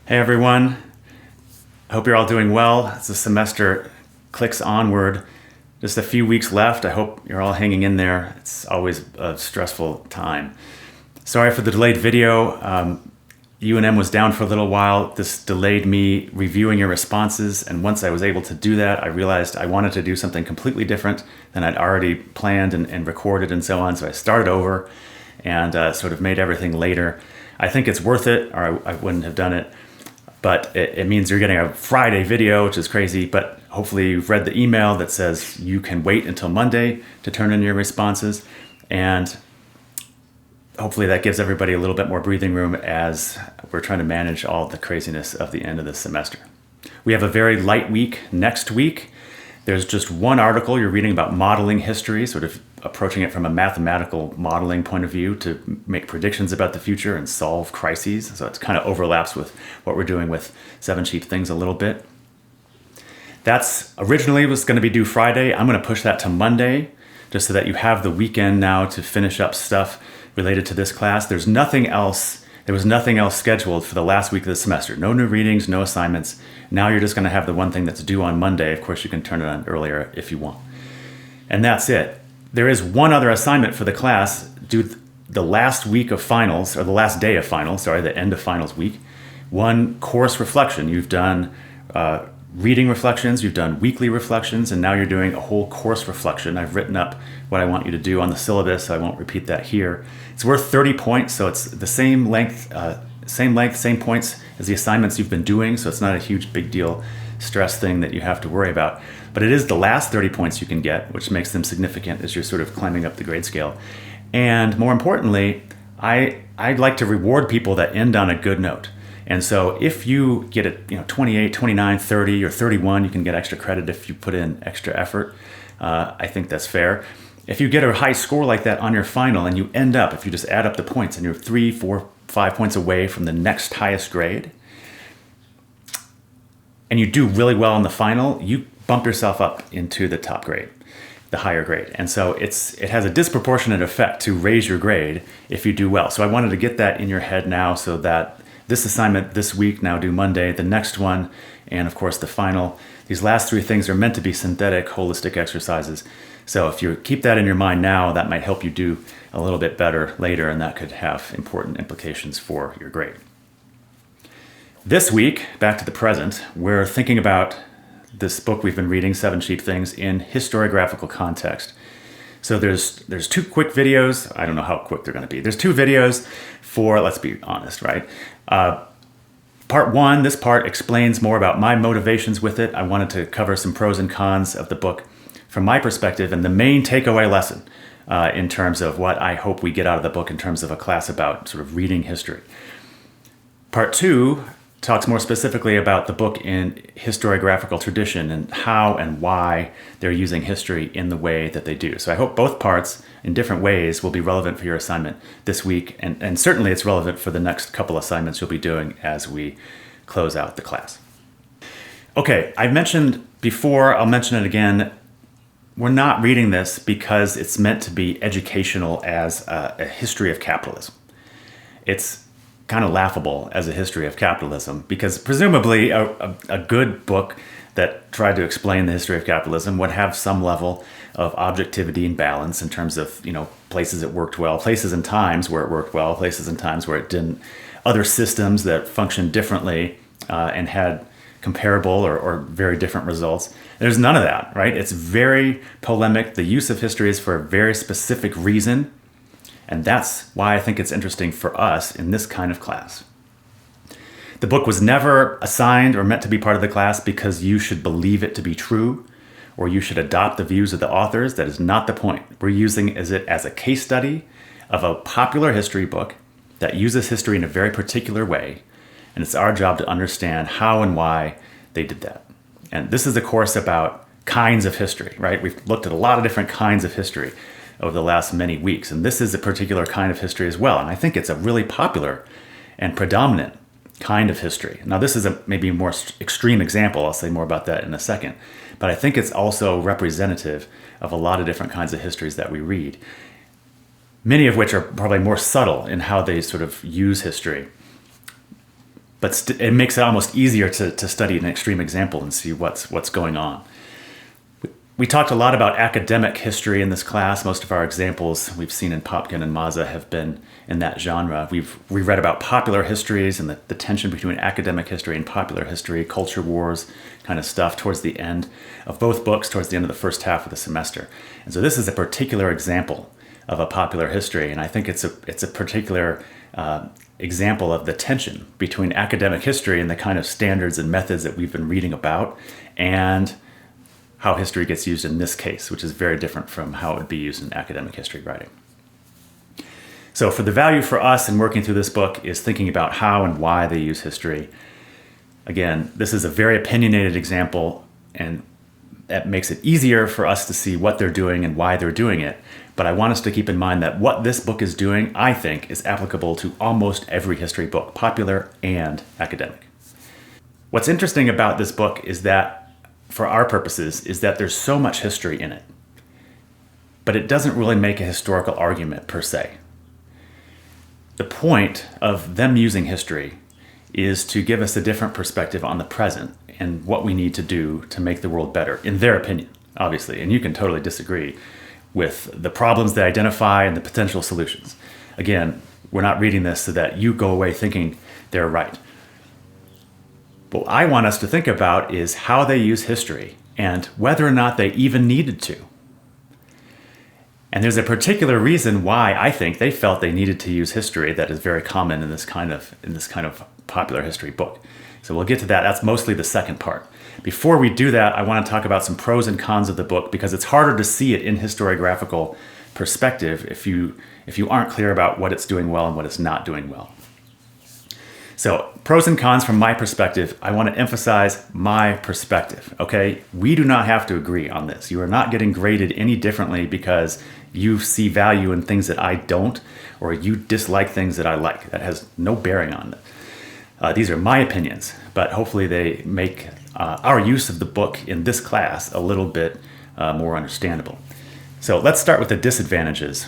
Hey everyone, I hope you're all doing well as the semester clicks onward. Just a few weeks left. I hope you're all hanging in there. It's always a stressful time. Sorry for the delayed video. UNM was down for a little while. This delayed me reviewing your responses, and once I was able to do that, I realized I wanted to do something completely different than I'd already planned and recorded and so on. So I started over and sort of made everything later. I think it's worth it, or I wouldn't have done it. But it means you're getting a Friday video, which is crazy. But hopefully you've read the email that says you can wait until Monday to turn in your responses. And hopefully that gives everybody a little bit more breathing room as we're trying to manage all the craziness of the end of the semester. We have a very light week next week. There's just one article you're reading about modeling history, sort of approaching it from a mathematical modeling point of view to make predictions about the future and solve crises. So it kind of overlaps with what we're doing with 7 Cheap Things a little bit. That's originally was going to be due Friday. I'm going to push that to Monday just so that you have the weekend now to finish up stuff related to this class. There was nothing else scheduled for the last week of the semester. No new readings, no assignments. Now you're just going to have the one thing that's due on Monday. Of course, you can turn it on earlier if you want. And that's it. There is one other assignment for the class due the last week of finals, or the last day of finals, the end of finals week. One course reflection. You've done reading reflections, you've done weekly reflections, and now you're doing a whole course reflection. I've written up what I want you to do on the syllabus, so I won't repeat that here. It's worth 30 points, so it's the same length, same points as the assignments you've been doing, so it's not a huge big deal stress thing that you have to worry about. But it is the last 30 points you can get, which makes them significant as you're sort of climbing up the grade scale. And more importantly, I'd like to reward people that end on a good note. And so if you get it, 28, 29, 30, or 31, you can get extra credit if you put in extra effort. I think that's fair. If you get a high score like that on your final and you end up, if you just add up the points and you're 3, 4, 5 points away from the next highest grade, and you do really well in the final, you bump yourself up into the top grade, the higher grade. And so it has a disproportionate effect to raise your grade if you do well. So I wanted to get that in your head now so that this assignment this week, now due Monday, the next one, and of course the final, these last 3 things are meant to be synthetic, holistic exercises. So if you keep that in your mind now, that might help you do a little bit better later, and that could have important implications for your grade. This week, back to the present, we're thinking about this book we've been reading, 7 Cheap Things, in historiographical context. So there's 2 quick videos. I don't know how quick they're going to be. There's 2 videos for, let's be honest, right? Part 1, this part explains more about my motivations with it. I wanted to cover some pros and cons of the book from my perspective and the main takeaway lesson in terms of what I hope we get out of the book in terms of a class about sort of reading history. Part 2 talks more specifically about the book in historiographical tradition and how and why they're using history in the way that they do. So I hope both parts in different ways will be relevant for your assignment this week, and certainly it's relevant for the next couple assignments you'll be doing as we close out the class. Okay, I've mentioned before, I'll mention it again, we're not reading this because it's meant to be educational as a history of capitalism. It's kind of laughable as a history of capitalism because presumably a good book that tried to explain the history of capitalism would have some level of objectivity and balance in terms of, places it worked well, places and times where it worked well, places and times where it didn't, other systems that functioned differently and had comparable or very different results. There's none of that, right? It's very polemic. The use of history is for a very specific reason. And that's why I think it's interesting for us in this kind of class. The book was never assigned or meant to be part of the class because you should believe it to be true or you should adopt the views of the authors. That is not the point. We're using it as a case study of a popular history book that uses history in a very particular way. And it's our job to understand how and why they did that. And this is a course about kinds of history, right? We've looked at a lot of different kinds of history over the last many weeks. And this is a particular kind of history as well. And I think it's a really popular and predominant kind of history. Now, this is a maybe more extreme example. I'll say more about that in a second. But I think it's also representative of a lot of different kinds of histories that we read, many of which are probably more subtle in how they sort of use history. but it makes it almost easier to study an extreme example and see what's going on. We talked a lot about academic history in this class. Most of our examples we've seen in Popkin and Maza have been in that genre. We read about popular histories and the tension between academic history and popular history, culture wars kind of stuff towards the end of both books, towards the end of the first half of the semester. And so this is a particular example of a popular history, and I think it's a particular example of the tension between academic history and the kind of standards and methods that we've been reading about, and how history gets used in this case, which is very different from how it would be used in academic history writing. So for the value for us in working through this book is thinking about how and why they use history. Again, this is a very opinionated example, and that makes it easier for us to see what they're doing and why they're doing it. But I want us to keep in mind that what this book is doing, I think, is applicable to almost every history book, popular and academic. What's interesting about this book is that, for our purposes, is that there's so much history in it, but it doesn't really make a historical argument per se. The point of them using history is to give us a different perspective on the present and what we need to do to make the world better, in their opinion, obviously. And you can totally disagree with the problems they identify and the potential solutions. Again, we're not reading this so that you go away thinking they're right. What I want us to think about is how they use history and whether or not they even needed to. And there's a particular reason why I think they felt they needed to use history that is very common in this kind of popular history book. So we'll get to that. That's mostly the second part. Before we do that, I want to talk about some pros and cons of the book, because it's harder to see it in historiographical perspective if you aren't clear about what it's doing well and what it's not doing well. So, pros and cons from my perspective. I want to emphasize my perspective, okay? We do not have to agree on this. You are not getting graded any differently because you see value in things that I don't, or you dislike things that I like. That has no bearing on it. These are my opinions, but hopefully they make our use of the book in this class a little bit more understandable. So let's start with the disadvantages.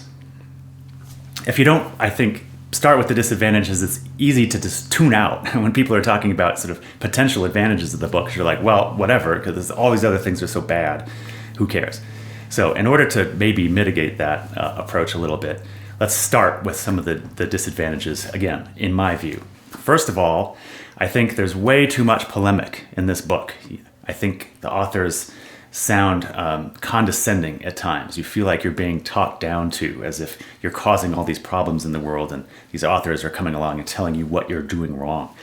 If you don't, I think, start with the disadvantages, it's easy to just tune out when people are talking about sort of potential advantages of the book. You're like, well, whatever, because all these other things are so bad. Who cares? So in order to maybe mitigate that approach a little bit, let's start with some of the disadvantages, again, in my view. First of all, I think there's way too much polemic in this book. I think the authors sound condescending at times. You feel like you're being talked down to, as if you're causing all these problems in the world and these authors are coming along and telling you what you're doing wrong.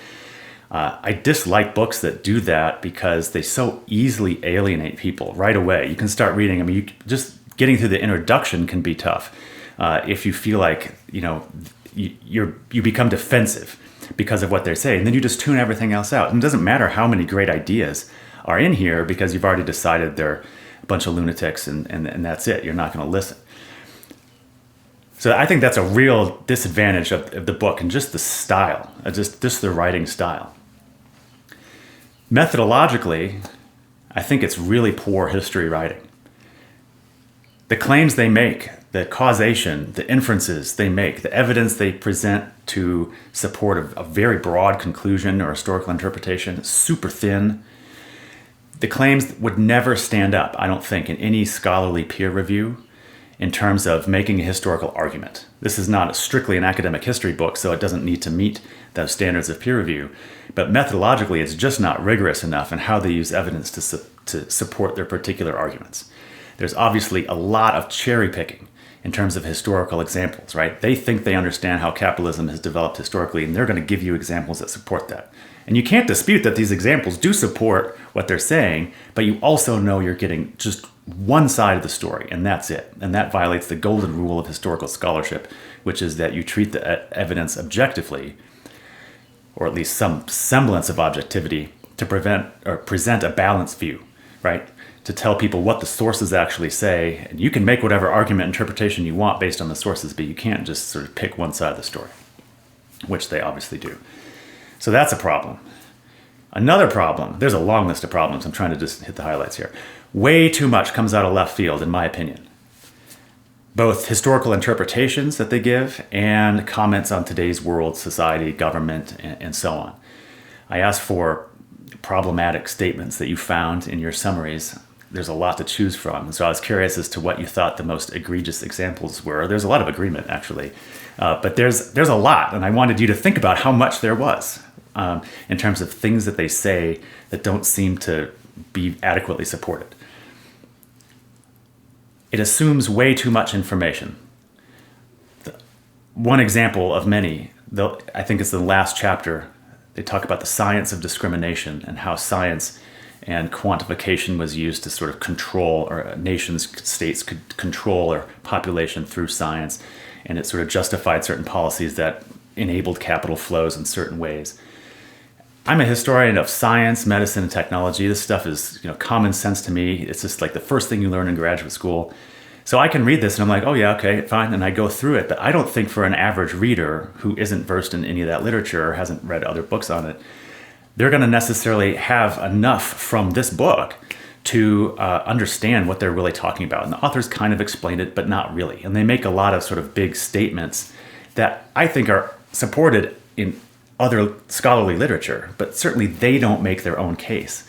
I dislike books that do that because they so easily alienate people right away. You can start reading, just getting through the introduction can be tough if you feel like, you become defensive because of what they're saying. Then you just tune everything else out. And it doesn't matter how many great ideas are in here, because you've already decided they're a bunch of lunatics and that's it. You're not going to listen. So I think that's a real disadvantage of the book, and just the style, just the writing style. Methodologically, I think it's really poor history writing. The claims they make, the causation, the inferences they make, the evidence they present to support a very broad conclusion or historical interpretation, super thin. The claims would never stand up, I don't think, in any scholarly peer review in terms of making a historical argument. This is not strictly an academic history book, so it doesn't need to meet those standards of peer review. But methodologically, it's just not rigorous enough in how they use evidence to support their particular arguments. There's obviously a lot of cherry picking in terms of historical examples, right? They think they understand how capitalism has developed historically, and they're going to give you examples that support that. And you can't dispute that these examples do support what they're saying, but you also know you're getting just one side of the story, and that's it. And that violates the golden rule of historical scholarship, which is that you treat the evidence objectively, or at least some semblance of objectivity, to present a balanced view, right? To tell people what the sources actually say. And you can make whatever argument interpretation you want based on the sources, but you can't just sort of pick one side of the story, which they obviously do. So that's a problem. Another problem, there's a long list of problems. I'm trying to just hit the highlights here. Way too much comes out of left field, in my opinion. Both historical interpretations that they give and comments on today's world, society, government, and so on. I asked for problematic statements that you found in your summaries. There's a lot to choose from. And so I was curious as to what you thought the most egregious examples were. There's a lot of agreement, actually. But there's a lot. And I wanted you to think about how much there was in terms of things that they say that don't seem to be adequately supported. It assumes way too much information. One example of many, though, I think it's the last chapter. They talk about the science of discrimination and how science and quantification was used to sort of control, or nations, states could control their population through science. And it sort of justified certain policies that enabled capital flows in certain ways. I'm a historian of science, medicine, and technology. This stuff is, common sense to me. It's just like the first thing you learn in graduate school. So I can read this and I'm like, oh yeah, okay, fine. And I go through it. But I don't think for an average reader who isn't versed in any of that literature or hasn't read other books on it, they're going to necessarily have enough from this book to understand what they're really talking about. And the authors kind of explain it, but not really. And they make a lot of sort of big statements that I think are supported in other scholarly literature, but certainly they don't make their own case.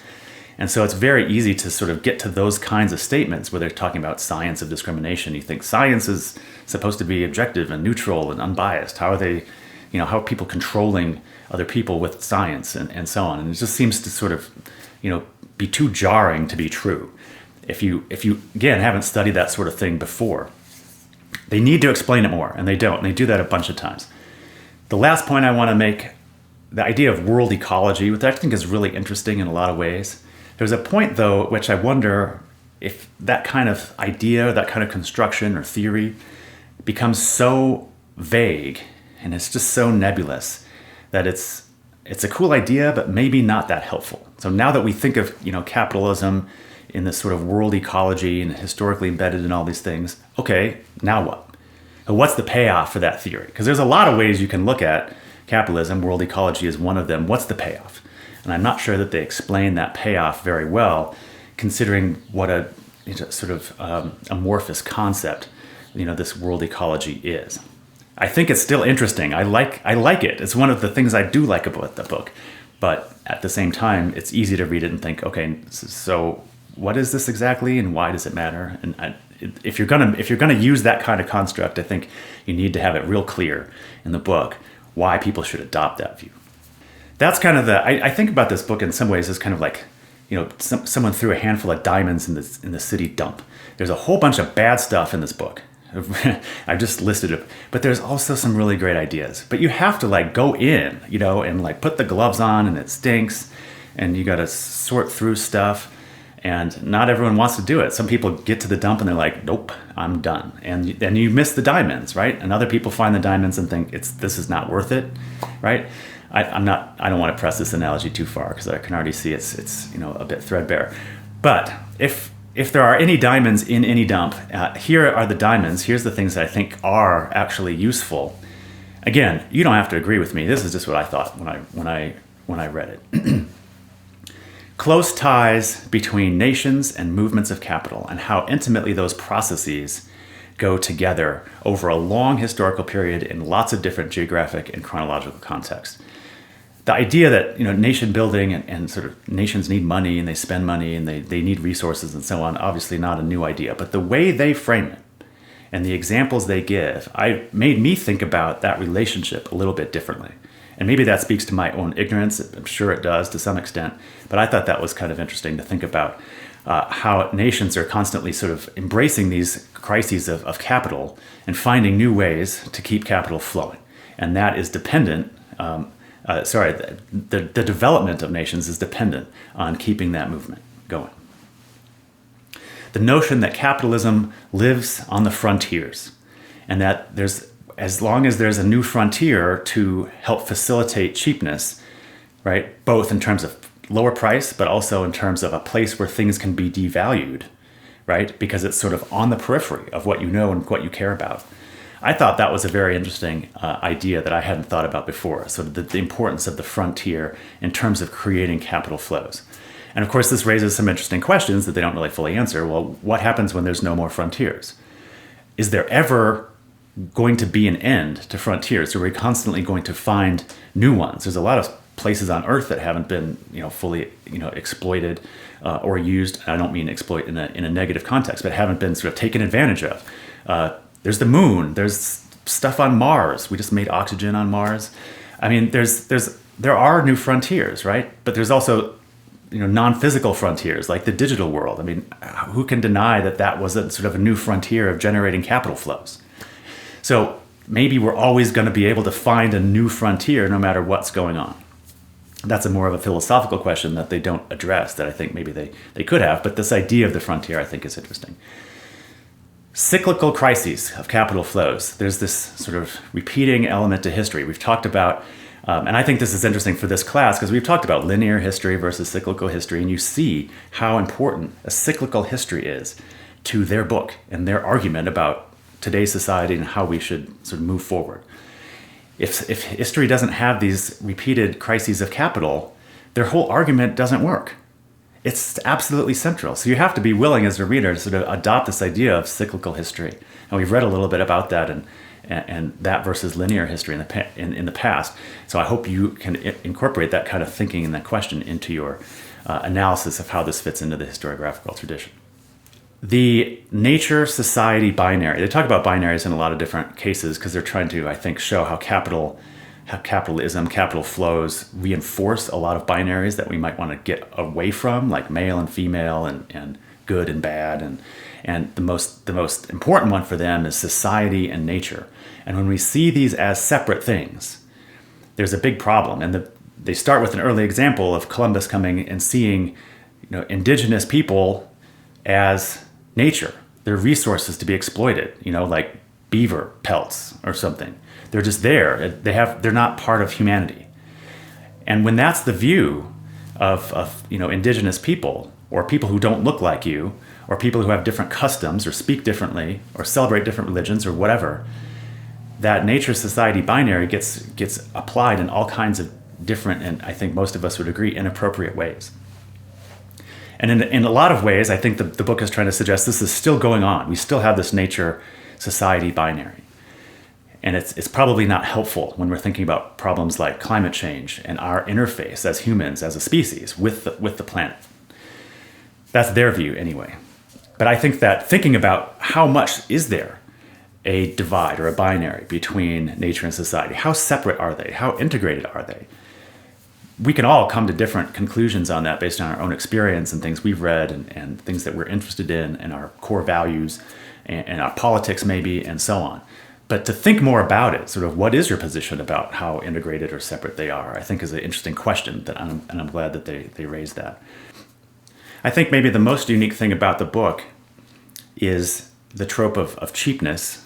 And so it's very easy to sort of get to those kinds of statements where they're talking about science of discrimination. You think science is supposed to be objective and neutral and unbiased. How are they, how are people controlling other people with science and so on? And it just seems to sort of, be too jarring to be true. If you again haven't studied that sort of thing before, they need to explain it more, and they don't. And they do that a bunch of times. The last point I want to make, the idea of world ecology, which I think is really interesting in a lot of ways. There's a point, though, at which I wonder if that kind of idea, that kind of construction or theory becomes so vague and it's just so nebulous that it's a cool idea, but maybe not that helpful. So now that we think of, capitalism in this sort of world ecology and historically embedded in all these things, okay, now what? So what's the payoff for that theory? Because there's a lot of ways you can look at capitalism. World ecology is one of them. What's the payoff? And I'm not sure that they explain that payoff very well, considering what a sort of amorphous concept, this world ecology is. I think it's still interesting. I like it. It's one of the things I do like about the book. But at the same time, it's easy to read it and think, okay, so what is this exactly, and why does it matter? And if you're gonna use that kind of construct, I think you need to have it real clear in the book why people should adopt that view. That's kind of I think about this book in some ways as kind of like, someone threw a handful of diamonds in the city dump. There's a whole bunch of bad stuff in this book. I've just listed it, but there's also some really great ideas. But you have to go in, and put the gloves on, and it stinks, and you got to sort through stuff, and not everyone wants to do it. Some people get to the dump and they're like, nope, I'm done. And then you miss the diamonds, right? And other people find the diamonds and think this is not worth it, right? I don't want to press this analogy too far because I can already see it's a bit threadbare. But if there are any diamonds in any dump, here are the diamonds. Here's the things that I think are actually useful. Again, you don't have to agree with me. This is just what I thought when I read it. Close ties between nations and movements of capital, and how intimately those processes go together over a long historical period in lots of different geographic and chronological contexts. The idea that nation building and sort of nations need money and they spend money and they need resources and so on, obviously not a new idea, but the way they frame it and the examples they give, made me think about that relationship a little bit differently. And maybe that speaks to my own ignorance. I'm sure it does to some extent, but I thought that was kind of interesting to think about how nations are constantly sort of embracing these crises of capital and finding new ways to keep capital flowing. And that is dependent the development of nations is dependent on keeping that movement going. The notion that capitalism lives on the frontiers, and that as long as there's a new frontier to help facilitate cheapness, right, both in terms of lower price, but also in terms of a place where things can be devalued, right, because it's sort of on the periphery of what you know and what you care about. I thought that was a very interesting idea that I hadn't thought about before, sort of the importance of the frontier in terms of creating capital flows. And of course, this raises some interesting questions that they don't really fully answer. Well, what happens when there's no more frontiers? Is there ever going to be an end to frontiers? Are we constantly going to find new ones? There's a lot of places on Earth that haven't been, fully, exploited or used. I don't mean exploit in a negative context, but haven't been sort of taken advantage of. There's the moon. There's stuff on Mars. We just made oxygen on Mars. I mean, there are new frontiers, right? But there's also, non-physical frontiers like the digital world. I mean, who can deny that was a sort of a new frontier of generating capital flows? So maybe we're always going to be able to find a new frontier no matter what's going on. That's a more of a philosophical question that they don't address, that I think maybe they could have. But this idea of the frontier, I think, is interesting. Cyclical crises of capital flows. There's this sort of repeating element to history. We've talked about, and I think this is interesting for this class, because we've talked about linear history versus cyclical history, and you see how important a cyclical history is to their book and their argument about today's society and how we should sort of move forward. If history doesn't have these repeated crises of capital, their whole argument doesn't work. It's absolutely central. So you have to be willing as a reader to sort of adopt this idea of cyclical history. And we've read a little bit about that and that versus linear history in the past. So I hope you can incorporate that kind of thinking and that question into your analysis of how this fits into the historiographical tradition. The nature-society binary. They talk about binaries in a lot of different cases because they're trying to, I think, show how capitalism, capital flows reinforce a lot of binaries that we might want to get away from, like male and female and good and bad. And the most important one for them is society and nature. And when we see these as separate things, there's a big problem. And they start with an early example of Columbus coming and seeing, indigenous people as nature. They're resources to be exploited, like beaver pelts or something. They're just there. They're not part of humanity. And when that's the view of indigenous people, or people who don't look like you, or people who have different customs or speak differently or celebrate different religions or whatever, that nature-society binary gets applied in all kinds of different, and I think most of us would agree, inappropriate ways. And in a lot of ways, I think the book is trying to suggest this is still going on. We still have this nature-society binary. And it's probably not helpful when we're thinking about problems like climate change and our interface as humans, as a species, with the planet. That's their view anyway. But I think that thinking about how much is there a divide or a binary between nature and society, how separate are they? How integrated are they? We can all come to different conclusions on that based on our own experience and things we've read and things that we're interested in and our core values and our politics maybe and so on. But to think more about it, sort of what is your position about how integrated or separate they are, I think is an interesting question, and I'm glad that they raised that. I think maybe the most unique thing about the book is the trope of cheapness.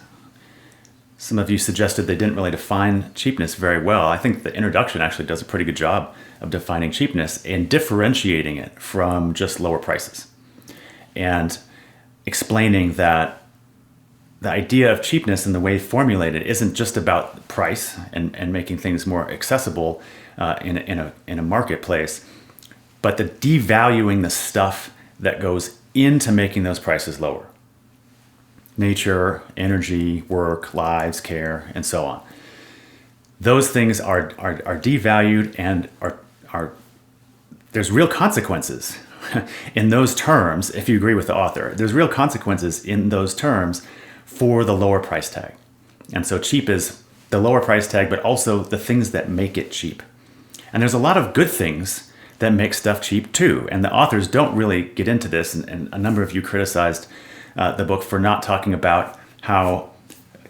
Some of you suggested they didn't really define cheapness very well. I think the introduction actually does a pretty good job of defining cheapness and differentiating it from just lower prices and explaining that the idea of cheapness and the way formulated isn't just about price and making things more accessible in a marketplace, but the devaluing the stuff that goes into making those prices lower. Nature, energy, work, lives, care, and so on. Those things are devalued and are there's real consequences in those terms. If you agree with the author, there's real consequences in those terms for the lower price tag. And so cheap is the lower price tag, but also the things that make it cheap. And there's a lot of good things that make stuff cheap too. And the authors don't really get into this. And a number of you criticized the book for not talking about how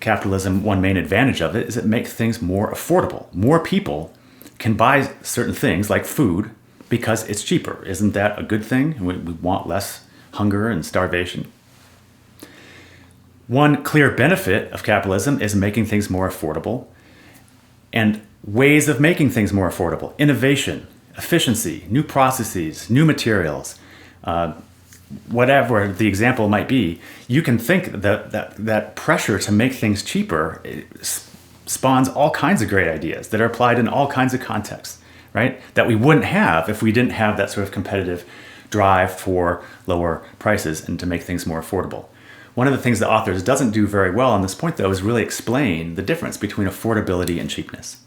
capitalism, one main advantage of it is it makes things more affordable. More people can buy certain things like food because it's cheaper. Isn't that a good thing? We want less hunger and starvation. One clear benefit of capitalism is making things more affordable, and ways of making things more affordable: innovation, efficiency, new processes, new materials, whatever the example might be. You can think that pressure to make things cheaper spawns all kinds of great ideas that are applied in all kinds of contexts, right? That we wouldn't have if we didn't have that sort of competitive drive for lower prices and to make things more affordable. One of the things the authors doesn't do very well on this point, though, is really explain the difference between affordability and cheapness.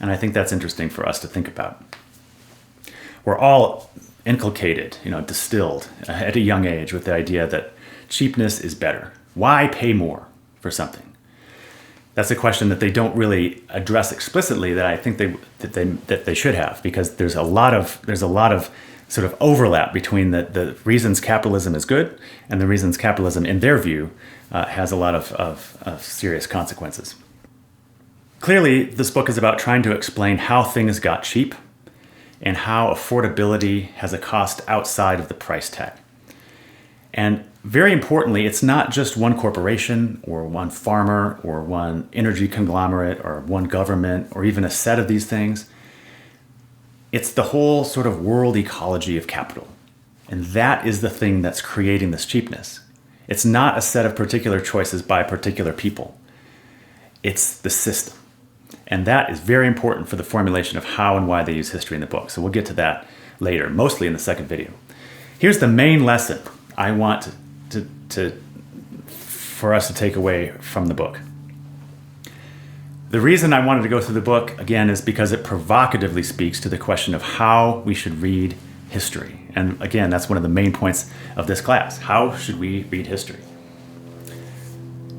And I think that's interesting for us to think about. We're all inculcated, distilled at a young age with the idea that cheapness is better. Why pay more for something? That's a question that they don't really address explicitly that I think that they should have, because there's a lot of sort of overlap between the reasons capitalism is good and the reasons capitalism, in their view, has a lot of serious consequences. Clearly, this book is about trying to explain how things got cheap and how affordability has a cost outside of the price tag. And very importantly, it's not just one corporation or one farmer or one energy conglomerate or one government or even a set of these things. It's the whole sort of world ecology of capital. And that is the thing that's creating this cheapness. It's not a set of particular choices by particular people. It's the system. And that is very important for the formulation of how and why they use history in the book. So we'll get to that later, mostly in the second video. Here's the main lesson I want for us to take away from the book. The reason I wanted to go through the book, again, is because it provocatively speaks to the question of how we should read history. And again, that's one of the main points of this class. How should we read history?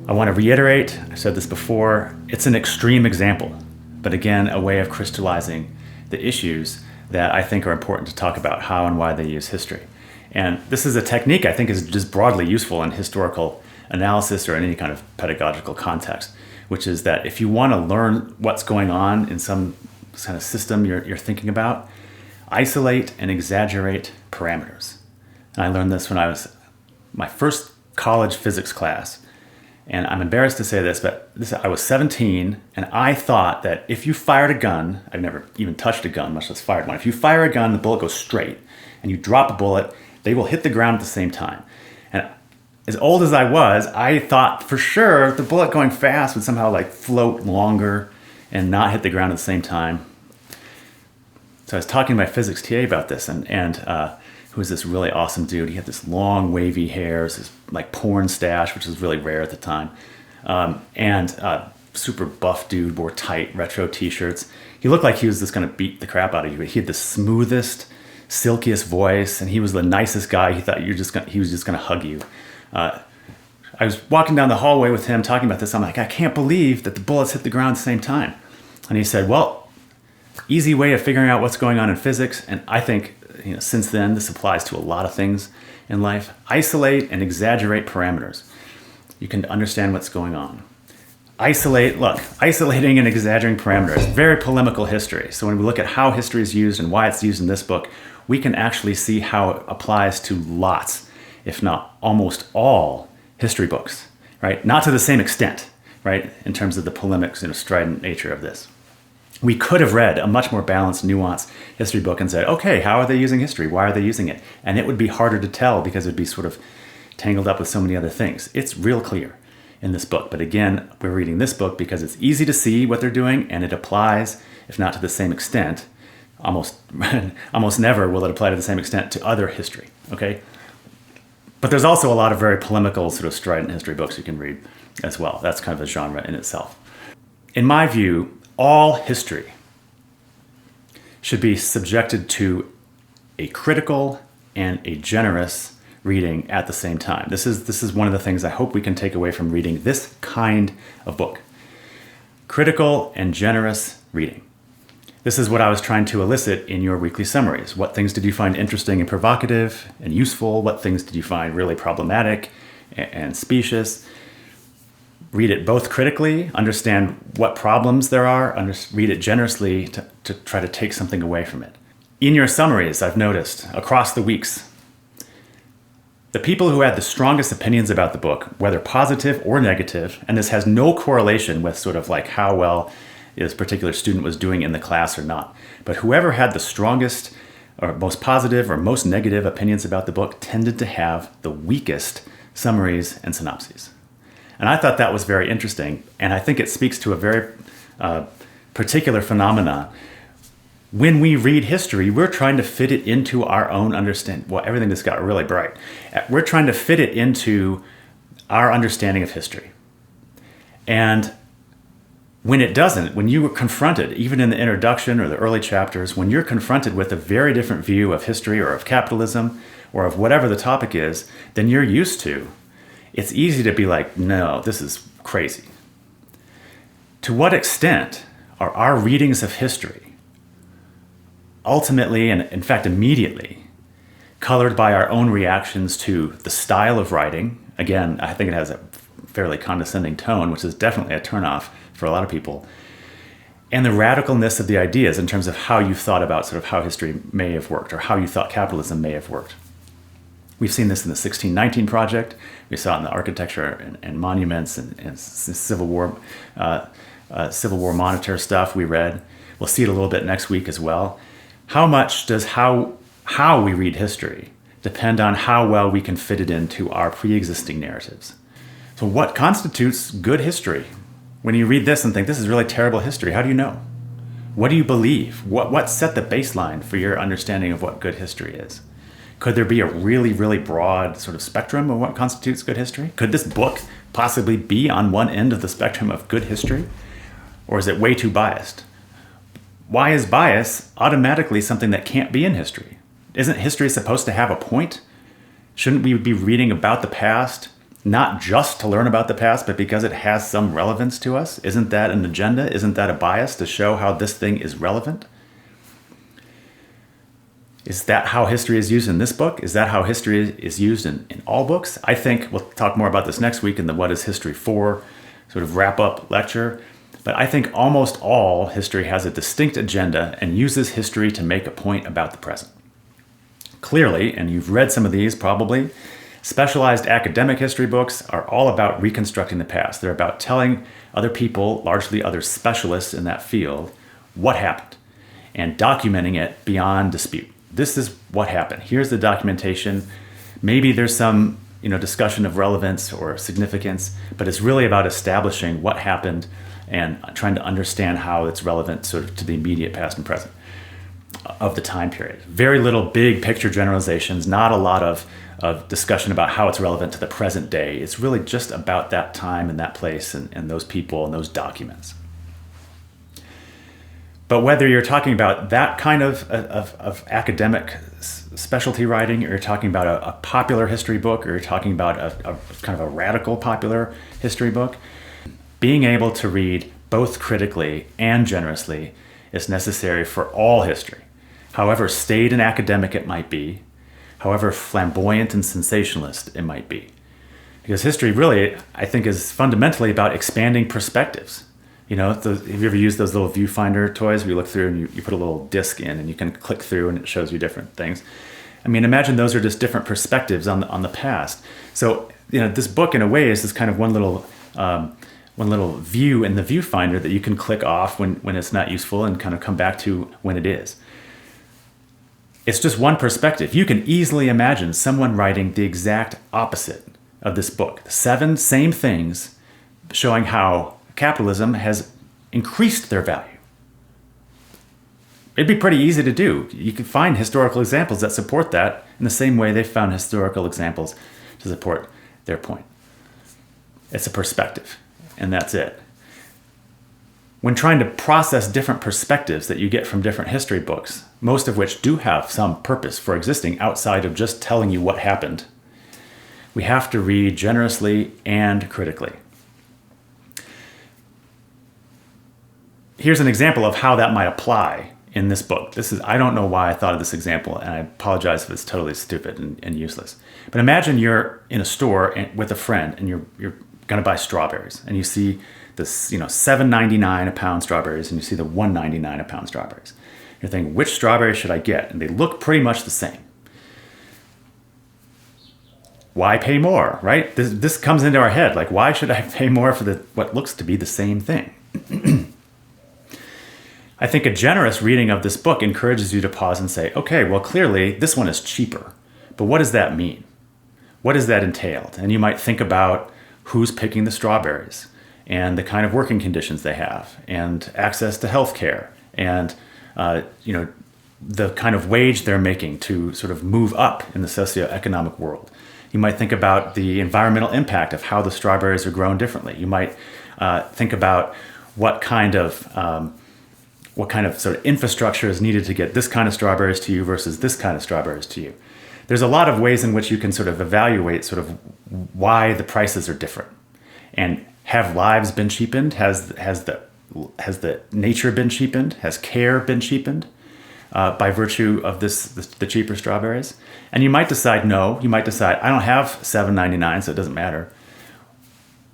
I want to reiterate, I said this before, it's an extreme example, but again, a way of crystallizing the issues that I think are important to talk about, how and why they use history. And this is a technique I think is just broadly useful in historical analysis or in any kind of pedagogical context, which is that if you want to learn what's going on in some kind of system you're thinking about, isolate and exaggerate parameters. And I learned this when I was my first college physics class. And I'm embarrassed to say this, but I was 17, and I thought that if you fired a gun, I've never even touched a gun, much less fired one. If you fire a gun, the bullet goes straight, and you drop a bullet, they will hit the ground at the same time. And as old as I was, I thought for sure the bullet going fast would somehow like float longer and not hit the ground at the same time. So I was talking to my physics TA about this, and who was this really awesome dude. He had this long wavy hair, his like porn stash, which was really rare at the time, and super buff dude, wore tight retro t-shirts. He looked like he was just going to beat the crap out of you. He had the smoothest, silkiest voice, and he was the nicest guy. He thought he was just going to hug you. I was walking down the hallway with him talking about this. I'm like, I can't believe that the bullets hit the ground at the same time. And he said, well, easy way of figuring out what's going on in physics. And I think, since then, this applies to a lot of things in life. Isolate and exaggerate parameters. You can understand what's going on. Isolating and exaggerating parameters, very polemical history. So when we look at how history is used and why it's used in this book, we can actually see how it applies to lots, if not almost all, history books, right? Not to the same extent, right? In terms of the polemics and strident nature of this. We could have read a much more balanced, nuanced history book and said, okay, how are they using history? Why are they using it? And it would be harder to tell because it would be sort of tangled up with so many other things. It's real clear in this book. But again, we're reading this book because it's easy to see what they're doing, and it applies, if not to the same extent, almost never will it apply to the same extent to other history, okay? But there's also a lot of very polemical, sort of strident history books you can read as well. That's kind of a genre in itself. In my view, all history should be subjected to a critical and a generous reading at the same time. This is one of the things I hope we can take away from reading this kind of book. Critical and generous reading. This is what I was trying to elicit in your weekly summaries. What things did you find interesting and provocative and useful? What things did you find really problematic and specious? Read it both critically, understand what problems there are, read it generously to try to take something away from it. In your summaries, I've noticed, across the weeks, the people who had the strongest opinions about the book, whether positive or negative, and this has no correlation with sort of like how well this particular student was doing in the class or not, but whoever had the strongest or most positive or most negative opinions about the book tended to have the weakest summaries and synopses. And I thought that was very interesting, and I think it speaks to a very particular phenomenon. When we read history, we're trying to fit it into our own understanding. Well, everything just got really bright. We're trying to fit it into our understanding of history. And When it doesn't, when you were confronted, even in the introduction or the early chapters, when you're confronted with a very different view of history or of capitalism or of whatever the topic is than you're used to, it's easy to be like, no, this is crazy. To what extent are our readings of history ultimately, and in fact immediately, colored by our own reactions to the style of writing? Again, I think it has a fairly condescending tone, which is definitely a turnoff for a lot of people. And the radicalness of the ideas in terms of how you thought about sort of how history may have worked or how you thought capitalism may have worked. We've seen this in the 1619 Project. We saw it in the architecture and monuments and Civil War Monitor stuff we read. We'll see it a little bit next week as well. How much does how we read history depend on how well we can fit it into our pre-existing narratives? So what constitutes good history? When you read this and think, this is really terrible history, how do you know? What do you believe? What set the baseline for your understanding of what good history is? Could there be a really, really broad sort of spectrum of what constitutes good history? Could this book possibly be on one end of the spectrum of good history? Or is it way too biased? Why is bias automatically something that can't be in history? Isn't history supposed to have a point? Shouldn't we be reading about the past, not just to learn about the past, but because it has some relevance to us? Isn't that an agenda? Isn't that a bias to show how this thing is relevant? Is that how history is used in this book? Is that how history is used in all books? I think we'll talk more about this next week in the What is History For sort of wrap-up lecture. But I think almost all history has a distinct agenda and uses history to make a point about the present. Clearly, and you've read some of these probably, specialized academic history books are all about reconstructing the past. They're about telling other people, largely other specialists in that field, what happened and documenting it beyond dispute. This is what happened. Here's the documentation. Maybe there's some, discussion of relevance or significance, but it's really about establishing what happened and trying to understand how it's relevant sort of to the immediate past and present of the time period. Very little big picture generalizations, not a lot of discussion about how it's relevant to the present day. It's really just about that time and that place and those people and those documents. But whether you're talking about that kind of academic specialty writing, or you're talking about a popular history book, or you're talking about a kind of a radical popular history book, being able to read both critically and generously is necessary for all history, however staid and academic it might be, however flamboyant and sensationalist it might be. Because history really, I think, is fundamentally about expanding perspectives. Have you ever used those little viewfinder toys where you look through and you put a little disc in and you can click through and it shows you different things? I mean, imagine those are just different perspectives on the past. So, this book in a way is this kind of one little view in the viewfinder that you can click off when it's not useful and kind of come back to when it is. It's just one perspective. You can easily imagine someone writing the exact opposite of this book. 7 same things showing how capitalism has increased their value. It'd be pretty easy to do. You can find historical examples that support that in the same way they found historical examples to support their point. It's a perspective, and that's it. When trying to process different perspectives that you get from different history books, most of which do have some purpose for existing outside of just telling you what happened, we have to read generously and critically. Here's an example of how that might apply in this book. I don't know why I thought of this example, and I apologize if it's totally stupid and useless. But imagine you're in a store with a friend, and you're going to buy strawberries, and you see this, $7.99 a pound strawberries, and you see the $1.99 a pound strawberries. You're thinking, which strawberry should I get? And they look pretty much the same. Why pay more, right? This comes into our head. Like, why should I pay more for what looks to be the same thing? I think a generous reading of this book encourages you to pause and say, okay, well, clearly this one is cheaper, but what does that mean? What does that entail? And you might think about who's picking the strawberries and the kind of working conditions they have and access to health care and, the kind of wage they're making to sort of move up in the socioeconomic world. You might think about the environmental impact of how the strawberries are grown differently. You might think about what kind of sort of infrastructure is needed to get this kind of strawberries to you versus this kind of strawberries to you. There's a lot of ways in which you can sort of evaluate sort of why the prices are different. And have lives been cheapened? Has the nature been cheapened? Has care been cheapened by virtue of the cheaper strawberries? And you might decide no. You might decide I don't have $7.99, so it doesn't matter.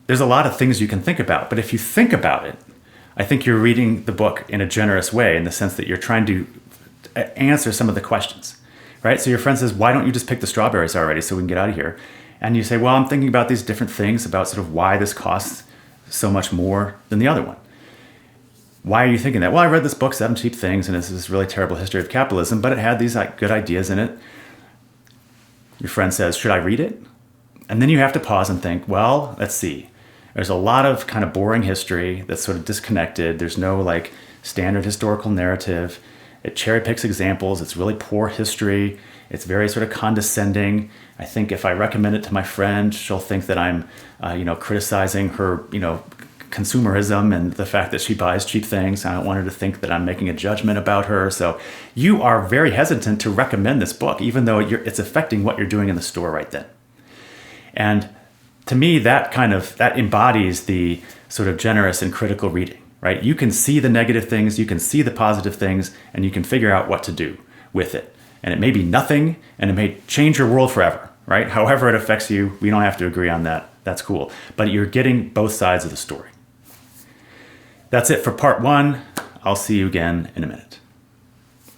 There's a lot of things you can think about, but if you think about it, I think you're reading the book in a generous way, in the sense that you're trying to answer some of the questions, right? So your friend says, why don't you just pick the strawberries already so we can get out of here? And you say, well, I'm thinking about these different things about sort of why this costs so much more than the other one. Why are you thinking that? Well, I read this book, Seven Cheap Things, and it's this really terrible history of capitalism, but it had these good ideas in it. Your friend says, should I read it? And then you have to pause and think, well, let's see. There's a lot of kind of boring history that's sort of disconnected. There's no standard historical narrative. It cherry picks examples. It's really poor history. It's very sort of condescending. I think if I recommend it to my friend, she'll think that I'm, criticizing her, consumerism and the fact that she buys cheap things. I don't want her to think that I'm making a judgment about her. So you are very hesitant to recommend this book, even though it's affecting what you're doing in the store right then. And to me, that embodies the sort of generous and critical reading, right? You can see the negative things, you can see the positive things, and you can figure out what to do with it. And it may be nothing, and it may change your world forever, right? However it affects you, we don't have to agree on that. That's cool. But you're getting both sides of the story. That's it for part 1. I'll see you again in a minute.